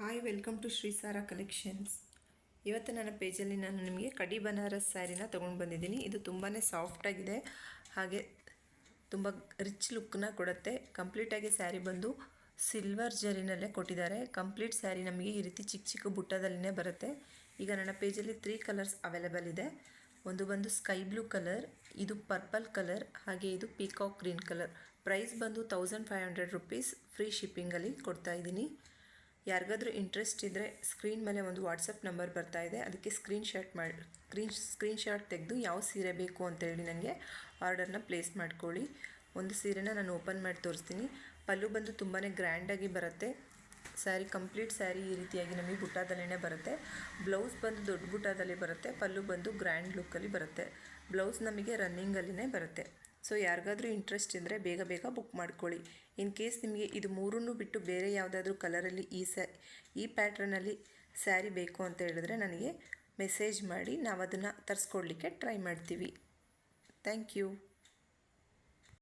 Hi, welcome to Shri Sara collections. ಇವತ್ತು ನನ್ನ ಪೇಜಲ್ಲಿ ನಾನು ನಿಮಗೆ ಕಡಿ ಬನಾರಸ್ ಸ್ಯಾರಿನ ತೊಗೊಂಡು ಬಂದಿದ್ದೀನಿ. ಇದು ತುಂಬಾ ಸಾಫ್ಟಾಗಿದೆ, ಹಾಗೆ ತುಂಬ ರಿಚ್ ಲುಕ್ಕನ್ನ ಕೊಡುತ್ತೆ. ಕಂಪ್ಲೀಟಾಗಿ ಸ್ಯಾರಿ ಬಂದು ಸಿಲ್ವರ್ ಜರಿನಲ್ಲೇ ಕೊಟ್ಟಿದ್ದಾರೆ. ಕಂಪ್ಲೀಟ್ ಸ್ಯಾರಿ ನಮಗೆ ಈ ರೀತಿ ಚಿಕ್ಕ ಚಿಕ್ಕ ಬುಟ್ಟದಲ್ಲೇ ಬರುತ್ತೆ. ಈಗ ನನ್ನ ಪೇಜಲ್ಲಿ 3 ಕಲರ್ಸ್ ಅವೈಲೇಬಲ್ ಇದೆ. ಒಂದು ಬಂದು ಸ್ಕೈ ಬ್ಲೂ ಕಲರ್, ಇದು ಪರ್ಪಲ್ ಕಲರ್, ಹಾಗೆ ಇದು ಪೀಕಾಕ್ ಗ್ರೀನ್ ಕಲರ್. ಪ್ರೈಸ್ ಬಂದು 1500 ರುಪೀಸ್. ಫ್ರೀ ಶಿಪ್ಪಿಂಗಲ್ಲಿ ಕೊಡ್ತಾಯಿದ್ದೀನಿ. ಯಾರಿಗಾದ್ರೂ ಇಂಟ್ರೆಸ್ಟ್ ಇದ್ದರೆ ಸ್ಕ್ರೀನ್ ಮೇಲೆ ಒಂದು ವಾಟ್ಸಪ್ ನಂಬರ್ ಬರ್ತಾ ಇದೆ, ಅದಕ್ಕೆ ಸ್ಕ್ರೀನ್ಶಾಟ್ ತೆಗೆದು ಯಾವ ಸೀರೆ ಬೇಕು ಅಂತೇಳಿ ನನಗೆ ಆರ್ಡರ್ನ ಪ್ಲೇಸ್ ಮಾಡ್ಕೊಳ್ಳಿ. ಒಂದು ಸೀರೆನ ನಾನು ಓಪನ್ ಮಾಡಿ ತೋರಿಸ್ತೀನಿ. ಪಲ್ಲು ಬಂದು ತುಂಬಾ ಗ್ರ್ಯಾಂಡಾಗಿ ಬರುತ್ತೆ. ಸ್ಯಾರಿ ಕಂಪ್ಲೀಟ್ ಸ್ಯಾರಿ ಈ ರೀತಿಯಾಗಿ ನಮಗೆ ಬುಟ್ಟಾದಲ್ಲೇ ಬರುತ್ತೆ. ಬ್ಲೌಸ್ ಬಂದು ದೊಡ್ಡ ಬುಟ್ಟಾದಲ್ಲಿ ಬರುತ್ತೆ. ಪಲ್ಲು ಬಂದು ಗ್ರ್ಯಾಂಡ್ ಲುಕ್ಕಲ್ಲಿ ಬರುತ್ತೆ. ಬ್ಲೌಸ್ ನಮಗೆ ರನ್ನಿಂಗಲ್ಲಿನೇ ಬರುತ್ತೆ. ಸೊ ಯಾರಿಗಾದ್ರೂ ಇಂಟ್ರೆಸ್ಟ್ ಇದ್ದರೆ ಬೇಗ ಬೇಗ ಬುಕ್ ಮಾಡ್ಕೊಳ್ಳಿ. ಇನ್ ಕೇಸ್ ನಿಮಗೆ ಇದು ಮೂರನ್ನು ಬಿಟ್ಟು ಬೇರೆ ಯಾವುದಾದ್ರೂ ಕಲರಲ್ಲಿ ಈ ಪ್ಯಾಟ್ರನಲ್ಲಿ ಸ್ಯಾರಿ ಬೇಕು ಅಂತ ಹೇಳಿದ್ರೆ ನನಗೆ ಮೆಸೇಜ್ ಮಾಡಿ, ನಾವು ಅದನ್ನು ತರಿಸ್ಕೊಡ್ಲಿಕ್ಕೆ ಟ್ರೈ ಮಾಡ್ತೀವಿ. Thank you.